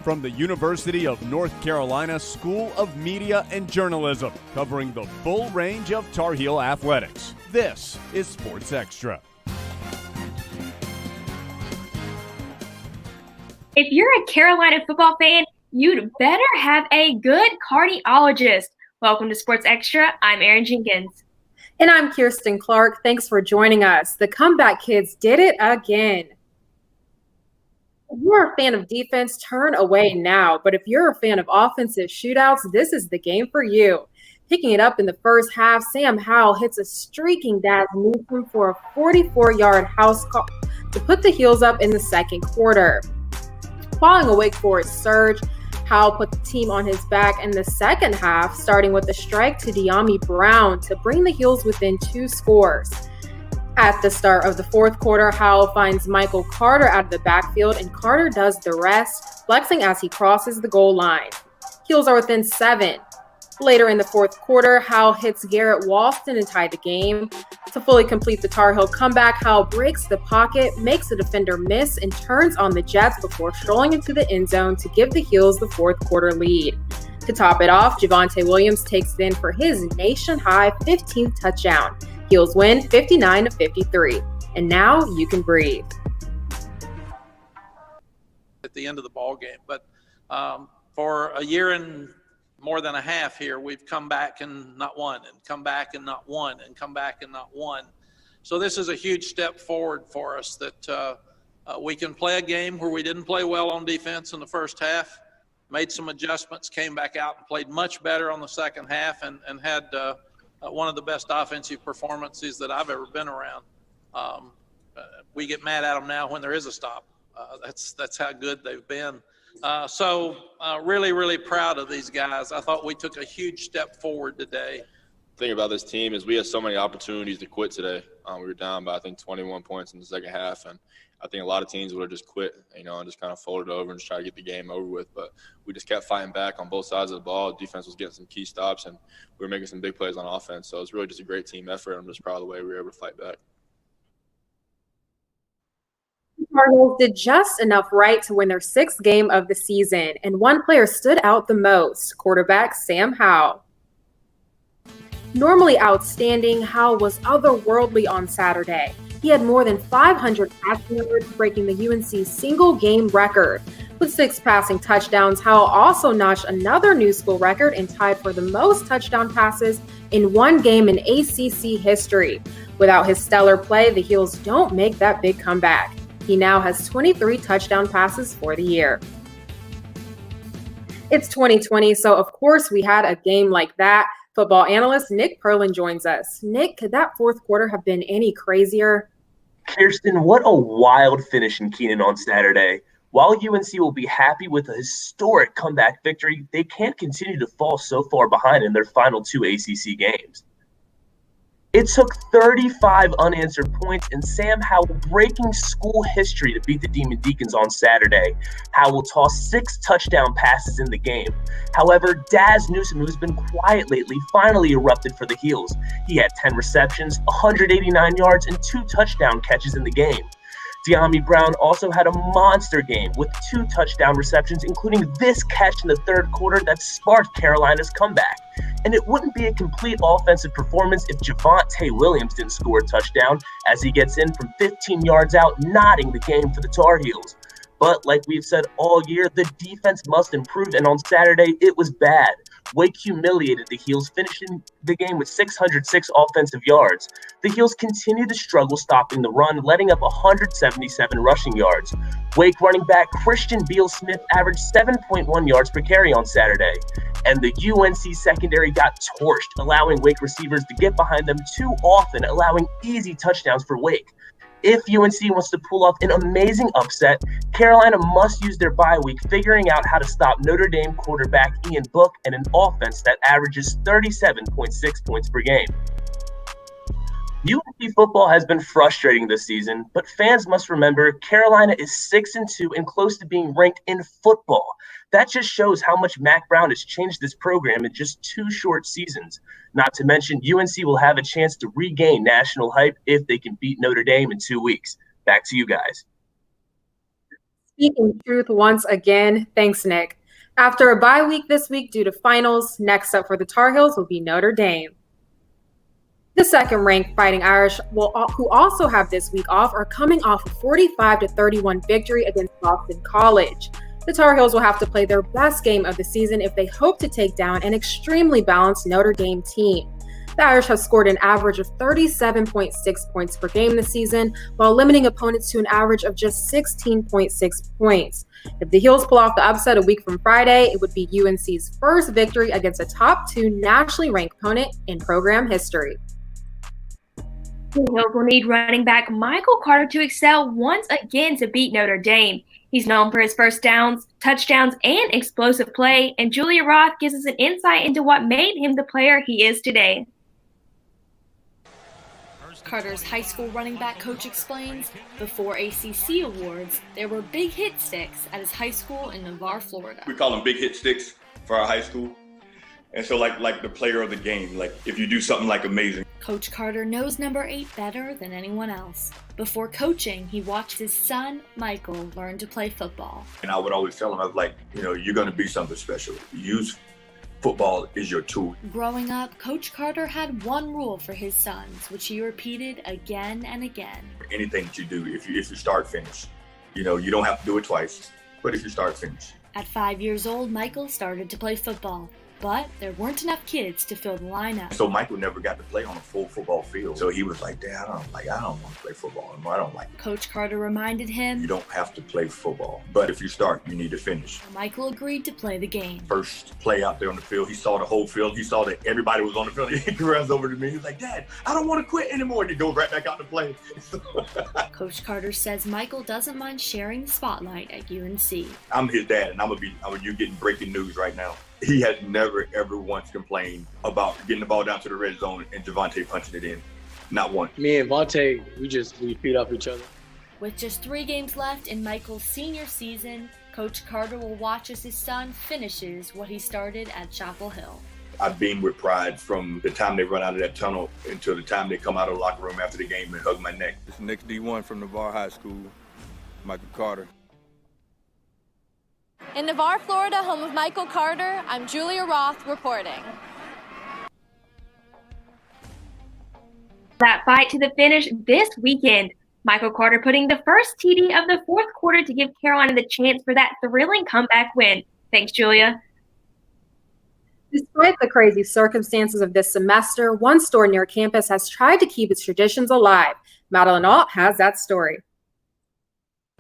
from the University of North Carolina School of Media and Journalism, covering the full range of Tar Heel athletics. This is Sports Extra. If you're a Carolina football fan, you'd better have a good cardiologist. Welcome to Sports Extra. I'm Erin Jenkins. And I'm Kirsten Clark. Thanks for joining us. The Comeback Kids did it again. If you're a fan of defense, turn away now. But if you're a fan of offensive shootouts, this is the game for you. Picking it up in the first half, Sam Howell hits a streaking Daz Newsome for a 44-yard house call to put the Heels up in the second quarter. Following a Wake Forest surge, Howell put the team on his back in the second half, starting with a strike to De'Ami Brown to bring the Heels within 2 scores. At the start of the fourth quarter, Howell finds Michael Carter out of the backfield, and Carter does the rest, flexing as he crosses the goal line. Heels are within 7. Later in the fourth quarter, Howell hits Garrett Walston and tied the game. To fully complete the Tar Heel comeback, Howell breaks the pocket, makes the defender miss, and turns on the Jets before strolling into the end zone to give the Heels the fourth quarter lead. To top it off, Javonte Williams takes it in for his nation-high 15th touchdown. Heels win 59-53. And now you can breathe. At the end of the ball game, but for a year and more than a half here, we've come back and not won, and come back and not won, and come back and not won. So this is a huge step forward for us that we can play a game where we didn't play well on defense in the first half, made some adjustments, came back out and played much better on the second half, and had one of the best offensive performances that I've ever been around. We get mad at them now when there is a stop. That's how good they've been. So really, really proud of these guys. I thought we took a huge step forward today. The thing about this team is we had so many opportunities to quit today. We were down by, I think, 21 points in the second half, and I think a lot of teams would have just quit, and just kind of folded over and just try to get the game over with. But we just kept fighting back on both sides of the ball. Defense was getting some key stops, and we were making some big plays on offense. So it's really just a great team effort. I'm just proud of the way we were able to fight back. The Cardinals did just enough right to win their 6th game of the season, and one player stood out the most, quarterback Sam Howell. Normally outstanding, Howell was otherworldly on Saturday. He had more than 500 passing yards, breaking the UNC single-game record. With 6 passing touchdowns, Howell also notched another new school record and tied for the most touchdown passes in one game in ACC history. Without his stellar play, the Heels don't make that big comeback. He now has 23 touchdown passes for the year. It's 2020, so of course we had a game like that. Football analyst Nick Perlin joins us. Nick, could that fourth quarter have been any crazier? Kirsten, what a wild finish in Kenan on Saturday. While UNC will be happy with a historic comeback victory, they can't continue to fall so far behind in their final 2 ACC games. It took 35 unanswered points and Sam Howell breaking school history to beat the Demon Deacons on Saturday. Howell tossed 6 touchdown passes in the game. However, Daz Newsome, who's been quiet lately, finally erupted for the Heels. He had 10 receptions, 189 yards, and 2 touchdown catches in the game. De'Ami Brown also had a monster game with 2 touchdown receptions, including this catch in the third quarter that sparked Carolina's comeback. And it wouldn't be a complete offensive performance if Javonte Williams didn't score a touchdown, as he gets in from 15 yards out, knotting the game for the Tar Heels. But like we've said all year, the defense must improve, and on Saturday, it was bad. Wake humiliated the Heels, finishing the game with 606 offensive yards. The Heels continue to struggle stopping the run, letting up 177 rushing yards. Wake running back Christian Beal-Smith averaged 7.1 yards per carry on Saturday. And the UNC secondary got torched, allowing Wake receivers to get behind them too often, allowing easy touchdowns for Wake. If UNC wants to pull off an amazing upset, Carolina must use their bye week figuring out how to stop Notre Dame quarterback Ian Book and an offense that averages 37.6 points per game. UNC football has been frustrating this season, but fans must remember Carolina is 6-2 and close to being ranked in football. That just shows how much Mac Brown has changed this program in just 2 short seasons. Not to mention, UNC will have a chance to regain national hype if they can beat Notre Dame in 2 weeks. Back to you guys. Speaking truth once again. Thanks, Nick. After a bye week this week due to finals, next up for the Tar Heels will be Notre Dame. The second-ranked Fighting Irish, who also have this week off, are coming off a 45-31 victory against Boston College. The Tar Heels will have to play their best game of the season if they hope to take down an extremely balanced Notre Dame team. The Irish have scored an average of 37.6 points per game this season, while limiting opponents to an average of just 16.6 points. If the Heels pull off the upset a week from Friday, it would be UNC's first victory against a top 2 nationally ranked opponent in program history. The Heels will need running back Michael Carter to excel once again to beat Notre Dame. He's known for his first downs, touchdowns, and explosive play, and Julia Roth gives us an insight into what made him the player he is today. Carter's high school running back coach explains, before ACC awards, there were big hit sticks at his high school in Navarre, Florida. We call them big hit sticks for our high school. And so like the player of the game, like if you do something like amazing. Coach Carter knows number 8 better than anyone else. Before coaching, he watched his son, Michael, learn to play football. And I would always tell him, I was like, you're going to be something special. Use football is your tool. Growing up, Coach Carter had one rule for his sons, which he repeated again and again. Anything that you do, if you start, finish. You don't have to do it twice, but if you start, finish. At 5 years old, Michael started to play football. But there weren't enough kids to fill the lineup. So Michael never got to play on a full football field. So he was like, Dad, I don't want to play football anymore. I don't like it. Coach Carter reminded him, you don't have to play football, but if you start, you need to finish. Michael agreed to play the game. First play out there on the field, he saw the whole field. He saw that everybody was on the field. He runs over to me. He's like, Dad, I don't want to quit anymore. And he goes right back out to play. Coach Carter says Michael doesn't mind sharing the spotlight at UNC. I'm his dad, and you getting breaking news right now. He has never, ever once complained about getting the ball down to the red zone and Javonte punching it in. Not once. Me and Vontae, we feed off each other. With just 3 games left in Michael's senior season, Coach Carter will watch as his son finishes what he started at Chapel Hill. I beam with pride from the time they run out of that tunnel until the time they come out of the locker room after the game and hug my neck. This is the next D1 from Navarre High School, Michael Carter. In Navarre, Florida, home of Michael Carter, I'm Julia Roth reporting. That fight to the finish this weekend. Michael Carter putting the first TD of the fourth quarter to give Carolina the chance for that thrilling comeback win. Thanks, Julia. Despite the crazy circumstances of this semester, one store near campus has tried to keep its traditions alive. Madeline Alt has that story.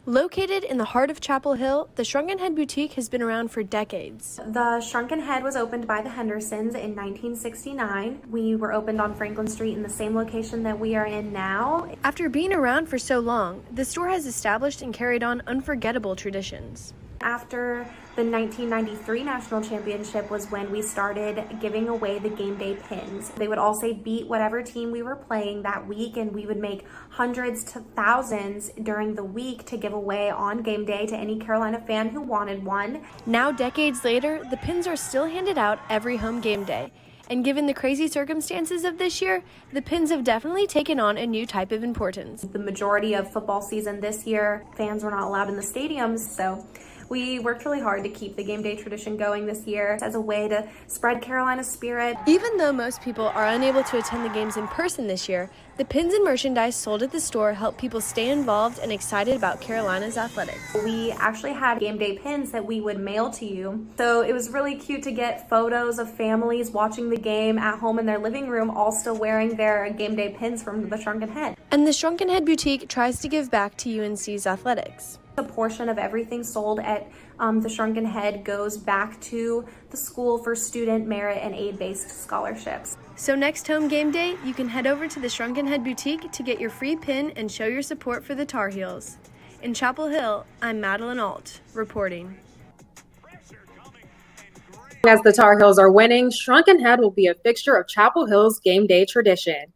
Located in the heart of Chapel Hill, the Shrunken Head Boutique has been around for decades. The Shrunken Head was opened by the Hendersons in 1969. We were opened on Franklin Street in the same location that we are in now. After being around for so long, the store has established and carried on unforgettable traditions. After the 1993 National Championship was when we started giving away the game day pins. They would all say beat whatever team we were playing that week, and we would make hundreds to thousands during the week to give away on game day to any Carolina fan who wanted one. Now, decades later, the pins are still handed out every home game day. And given the crazy circumstances of this year, the pins have definitely taken on a new type of importance. The majority of football season this year, fans were not allowed in the stadiums, so we worked really hard to keep the game day tradition going this year as a way to spread Carolina's spirit. Even though most people are unable to attend the games in person this year, the pins and merchandise sold at the store help people stay involved and excited about Carolina's athletics. We actually had game day pins that we would mail to you. So it was really cute to get photos of families watching the game at home in their living room, all still wearing their game day pins from the Shrunken Head. And the Shrunken Head Boutique tries to give back to UNC's athletics. A portion of everything sold at the Shrunken Head goes back to the school for student merit and aid-based scholarships. So next home game day, you can head over to the Shrunken Head Boutique to get your free pin and show your support for the Tar Heels. In Chapel Hill, I'm Madeline Alt, reporting. As the Tar Heels are winning, Shrunken Head will be a fixture of Chapel Hill's game day tradition.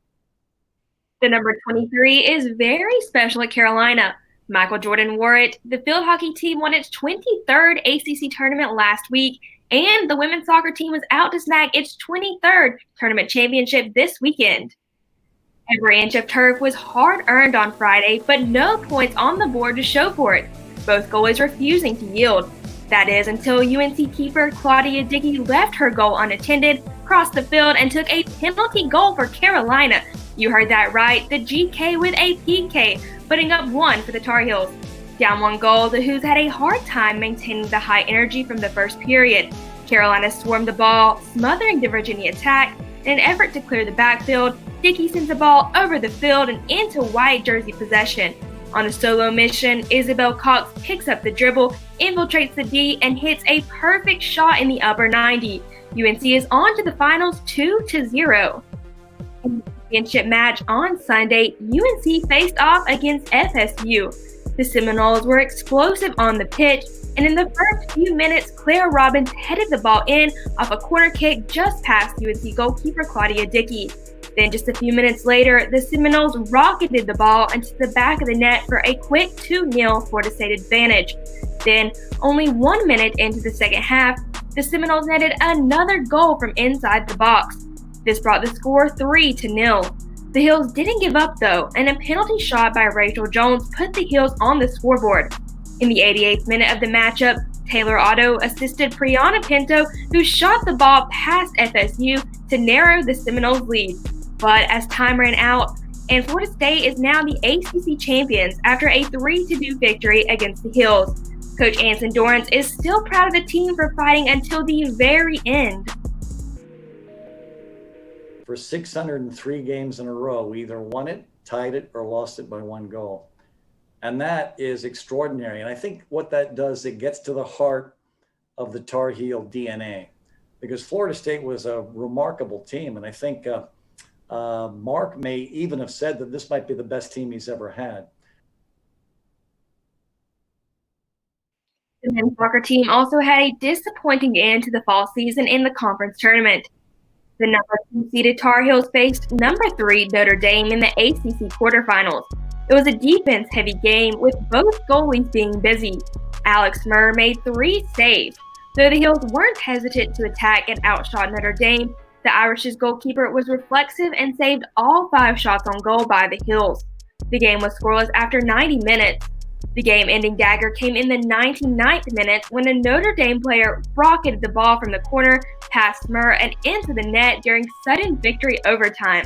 The number 23 is very special at Carolina. Michael Jordan wore it. The field hockey team won its 23rd ACC tournament last week, and the women's soccer team was out to snag its 23rd tournament championship this weekend. Every inch of turf was hard-earned on Friday, but no points on the board to show for it. both goalies refusing to yield. That is, until UNC keeper Claudia Dickey left her goal unattended, crossed the field, and took a penalty goal for Carolina. You heard that right, the GK with a PK, putting up one for the Tar Heels. Down one goal, the Hoos had a hard time maintaining the high energy from the first period. Carolina swarmed the ball, smothering the Virginia attack. In an effort to clear the backfield, Dickey sends the ball over the field and into white jersey possession. On a solo mission, Isabel Cox picks up the dribble, infiltrates the D, and hits a perfect shot in the upper 90. UNC is on to the finals 2-0. In the championship match on Sunday, UNC faced off against FSU. The Seminoles were explosive on the pitch, and in the first few minutes, Claire Robbins headed the ball in off a corner kick just past UNC goalkeeper Claudia Dickey. Then just a few minutes later, the Seminoles rocketed the ball into the back of the net for a quick 2-0 Florida State advantage. Then, only 1 minute into the second half, the Seminoles netted another goal from inside the box. This brought the score 3-0. The Heels didn't give up though, and a penalty shot by Rachel Jones put the Heels on the scoreboard. In the 88th minute of the matchup, Taylor Otto assisted Priyana Pinto, who shot the ball past FSU to narrow the Seminoles' lead. But as time ran out, and Florida State is now the ACC champions after a 3-2 victory against the Heels. Coach Anson Dorrance is still proud of the team for fighting until the very end. For 603 games in a row, we either won it, tied it, or lost it by 1 goal. And that is extraordinary. And I think what that does, it gets to the heart of the Tar Heel DNA, because Florida State was a remarkable team. And I think Mark may even have said that this might be the best team he's ever had. The men's soccer team also had a disappointing end to the fall season in the conference tournament. The number 2 seeded Tar Heels faced number 3 Notre Dame in the ACC quarterfinals. It was a defense-heavy game with both goalies being busy. Alex Murr made 3 saves. Though the Heels weren't hesitant to attack and outshot Notre Dame, the Irish's goalkeeper was reflexive and saved all 5 shots on goal by the Heels. The game was scoreless after 90 minutes. The game-ending dagger came in the 99th minute when a Notre Dame player rocketed the ball from the corner past Murr and into the net during sudden victory overtime.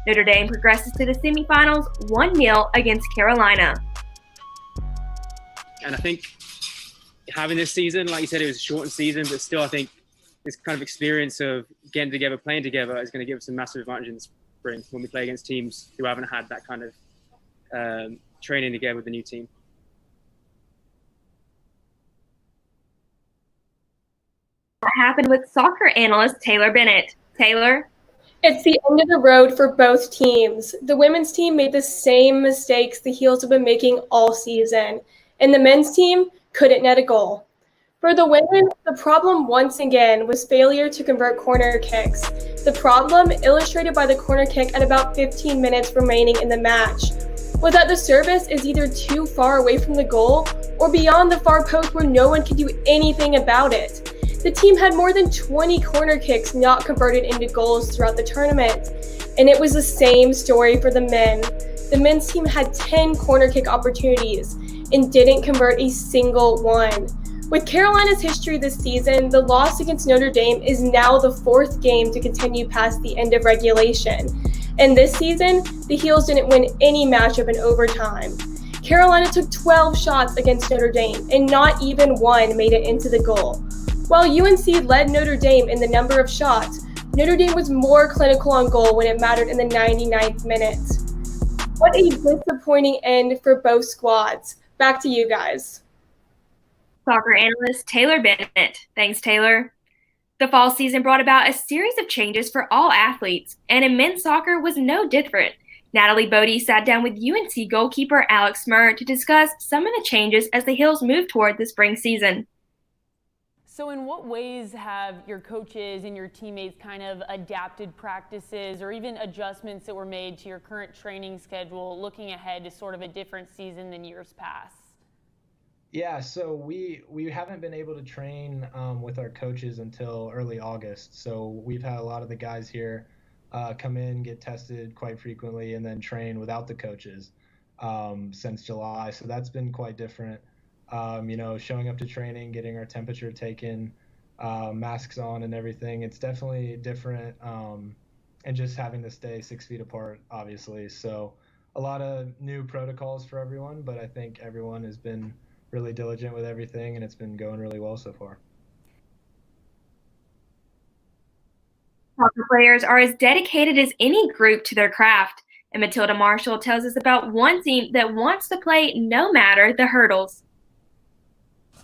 Notre Dame progresses to the semifinals 1-0 against Carolina. And I think having this season, like you said, it was a shortened season, but still I think this kind of experience of getting together, playing together is going to give us a massive advantage in the spring when we play against teams who haven't had that kind of training together with the new team. What happened with soccer analyst Taylor Bennett? Taylor? It's the end of the road for both teams. The women's team made the same mistakes the Heels have been making all season, and the men's team couldn't net a goal. For the women, the problem once again was failure to convert corner kicks. The problem, illustrated by the corner kick at about 15 minutes remaining in the match, was that the service is either too far away from the goal or beyond the far post where no one can do anything about it. The team had more than 20 corner kicks not converted into goals throughout the tournament, and it was the same story for the men. The men's team had 10 corner kick opportunities and didn't convert a single one. With Carolina's history this season, the loss against Notre Dame is now the 4th game to continue past the end of regulation. And this season, the Heels didn't win any matchup in overtime. Carolina took 12 shots against Notre Dame, and not even one made it into the goal. While UNC led Notre Dame in the number of shots, Notre Dame was more clinical on goal when it mattered in the 99th minute. What a disappointing end for both squads. Back to you guys. Soccer analyst Taylor Bennett. Thanks, Taylor. The fall season brought about a series of changes for all athletes, and in men's soccer was no different. Natalie Bodie sat down with UNC goalkeeper Alex Murr to discuss some of the changes as the Heels move toward the spring season. So in what ways have your coaches and your teammates kind of adapted practices or even adjustments that were made to your current training schedule looking ahead to sort of a different season than years past? Yeah, so we haven't been able to train with our coaches until early August. So we've had a lot of the guys here come in, get tested quite frequently, and then train without the coaches since July. So that's been quite different. showing up to training, getting our temperature taken, masks on and everything. It's definitely different, and just having to stay 6 feet apart, obviously. So a lot of new protocols for everyone, but I think everyone has been really diligent with everything, and it's been going really well so far. Soccer players are as dedicated as any group to their craft, and Matilda Marshall tells us about one team that wants to play no matter the hurdles.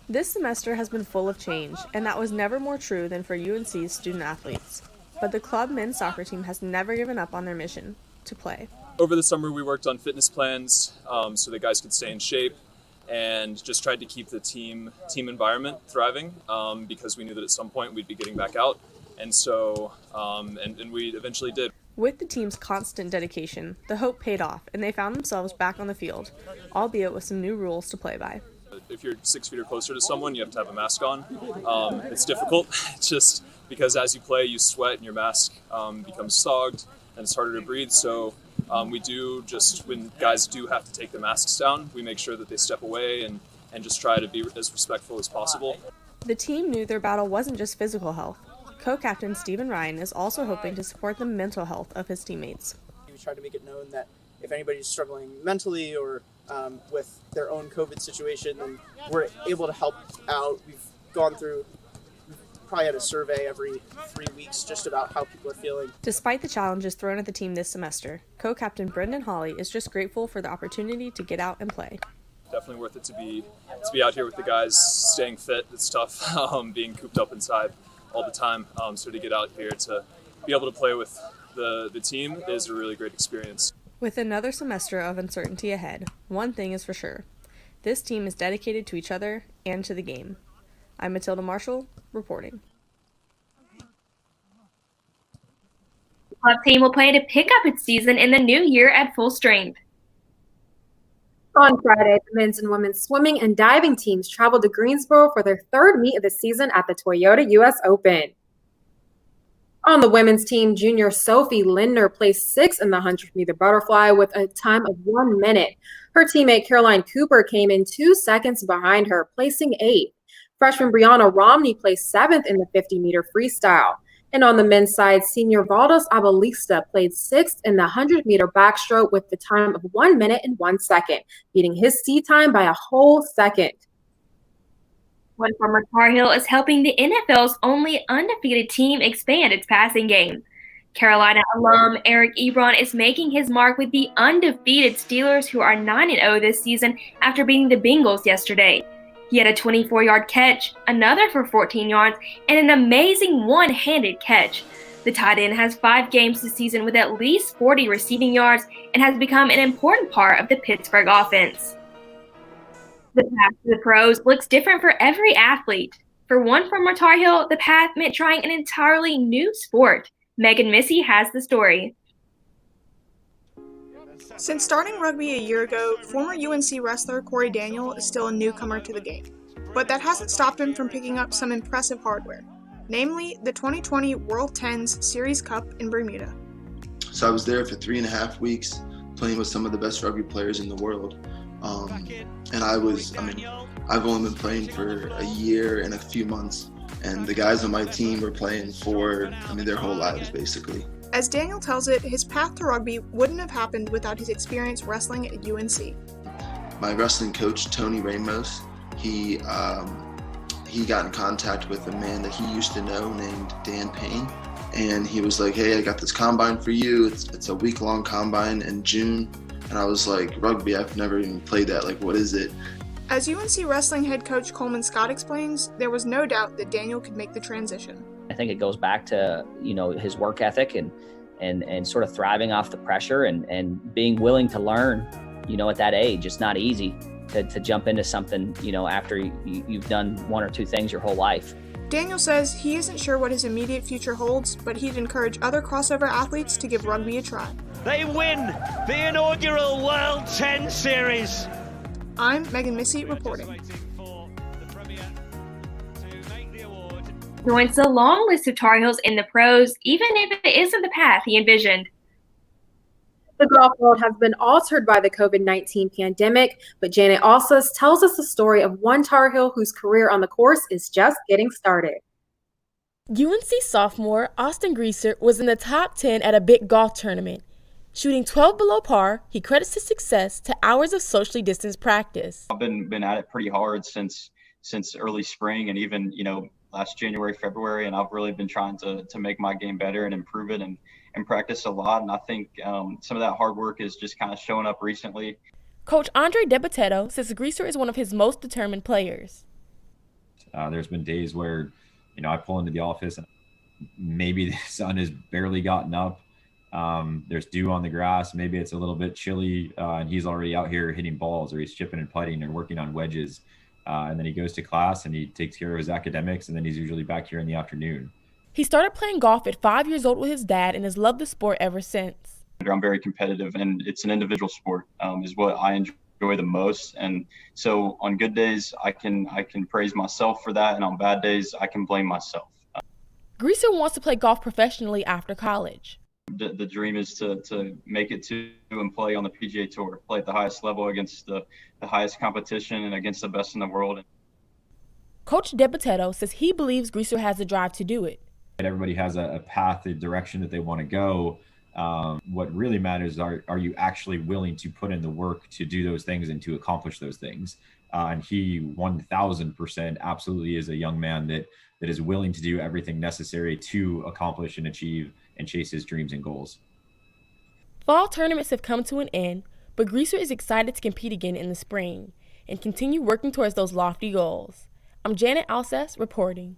This semester has been full of change, and that was never more true than for UNC's student athletes. But the club men's soccer team has never given up on their mission to play. Over the summer, we worked on fitness plans so that guys could stay in shape, and just tried to keep the team environment thriving because we knew that at some point we'd be getting back out. And so, and we eventually did. With the team's constant dedication, the hope paid off, and they found themselves back on the field, albeit with some new rules to play by. If you're 6 feet or closer to someone, you have to have a mask on. It's difficult, just because as you play, you sweat and your mask becomes sogged and it's harder to breathe. So we do just, when guys do have to take the masks down, we make sure that they step away and just try to be as respectful as possible. The team knew their battle wasn't just physical health. Co-captain Stephen Ryan is also hoping to support the mental health of his teammates. We try to make it known that if anybody's struggling mentally or with their own COVID situation, then we're able to help out. We've probably had a survey every 3 weeks just about how people are feeling. Despite the challenges thrown at the team this semester, co-captain Brendan Hawley is just grateful for the opportunity to get out and play. Definitely worth it to be out here with the guys, staying fit. It's tough being cooped up inside all the time. So to get out here to be able to play with the team is a really great experience. With another semester of uncertainty ahead, one thing is for sure. This team is dedicated to each other and to the game. I'm Matilda Marshall, reporting. The club team will plan to pick up its season in the new year at full strength. On Friday, the men's and women's swimming and diving teams traveled to Greensboro for their third meet of the season at the Toyota US Open. On the women's team, junior Sophie Lindner placed 6th in the 100-meter butterfly with a time of 1 minute. Her teammate Caroline Cooper came in 2 seconds behind her, placing 8th. Freshman Brianna Romney placed 7th in the 50-meter freestyle. And on the men's side, senior Valdos Abalista played 6th in the 100-meter backstroke with the time of 1 minute and 1 second, beating his C time by a whole second. One former Tar Heel is helping the NFL's only undefeated team expand its passing game. Carolina alum Eric Ebron is making his mark with the undefeated Steelers, who are 9-0 this season after beating the Bengals yesterday. He had a 24-yard catch, another for 14 yards, and an amazing one-handed catch. The tight end has 5 games this season with at least 40 receiving yards and has become an important part of the Pittsburgh offense. The path to the pros looks different for every athlete. For one former Tar Heel, the path meant trying an entirely new sport. Megan Missy has the story. Since starting rugby a year ago, former UNC wrestler Corey Daniel is still a newcomer to the game. But that hasn't stopped him from picking up some impressive hardware, namely the 2020 World Tens Series Cup in Bermuda. So I was there for 3.5 weeks playing with some of the best rugby players in the world. And I've only been playing for a year and a few months, and the guys on my team were playing for, their whole lives, basically. As Daniel tells it, his path to rugby wouldn't have happened without his experience wrestling at UNC. My wrestling coach, Tony Ramos, he got in contact with a man that he used to know named Dan Payne, and he was like, "Hey, I got this combine for you. It's a week-long combine in June." And I was like, "Rugby, I've never even played that. Like, what is it?" As UNC wrestling head coach Coleman Scott explains, there was no doubt that Daniel could make the transition. I think it goes back to, his work ethic and sort of thriving off the pressure and being willing to learn, at that age. It's not easy to jump into something, after you've done 1 or 2 things your whole life. Daniel says he isn't sure what his immediate future holds, but he'd encourage other crossover athletes to give rugby a try. They win the inaugural World 10 Series. I'm Megan Missy reporting. Joins the long list of Tar Heels in the pros, even if it isn't the path he envisioned. The golf world has been altered by the COVID-19 pandemic, but Janet also tells us the story of one Tar Heel whose career on the course is just getting started. UNC sophomore Austin Greaser was in the top 10 at a big golf tournament. Shooting 12 below par, he credits his success to hours of socially distanced practice. I've been at it pretty hard since early spring, and even last January, February, and I've really been trying to make my game better and improve it and practice a lot. And I think some of that hard work is just kind of showing up recently. Coach Andre DeBatetto says Greaser is one of his most determined players. There's been days where, I pull into the office and maybe the sun has barely gotten up. There's dew on the grass. Maybe it's a little bit chilly, and he's already out here hitting balls, or he's chipping and putting and working on wedges. And then he goes to class and he takes care of his academics, and then he's usually back here in the afternoon. He started playing golf at 5 years old with his dad and has loved the sport ever since. I'm very competitive, and it's an individual sport, is what I enjoy the most. And so on good days, I can praise myself for that, and on bad days, I can blame myself. Greaser wants to play golf professionally after college. The dream is to make it to and play on the PGA Tour, play at the highest level against the highest competition and against the best in the world. Coach DeBatetto says he believes Greaser has the drive to do it. Everybody has a path, a direction that they want to go. What really matters are you actually willing to put in the work to do those things and to accomplish those things? And he 1000% absolutely is a young man that is willing to do everything necessary to accomplish and achieve and chase his dreams and goals. Fall tournaments have come to an end, but Greaser is excited to compete again in the spring and continue working towards those lofty goals. I'm Janet Alcess reporting.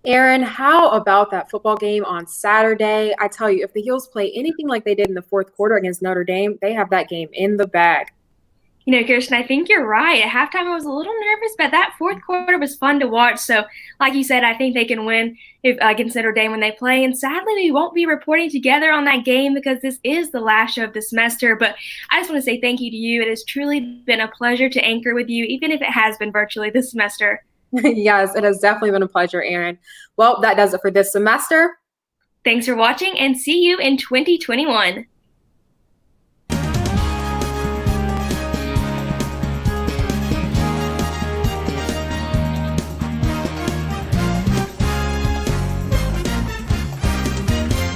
Aaron, how about that football game on Saturday? I tell you, if the Heels play anything like they did in the fourth quarter against Notre Dame, they have that game in the bag. Kirsten, I think you're right. At halftime, I was a little nervous, but that fourth quarter was fun to watch. So, like you said, I think they can win against Notre Dame when they play. And sadly, we won't be reporting together on that game because this is the last show of the semester. But I just want to say thank you to you. It has truly been a pleasure to anchor with you, even if it has been virtually this semester. Yes, it has definitely been a pleasure, Aaron. Well, that does it for this semester. Thanks for watching, and see you in 2021.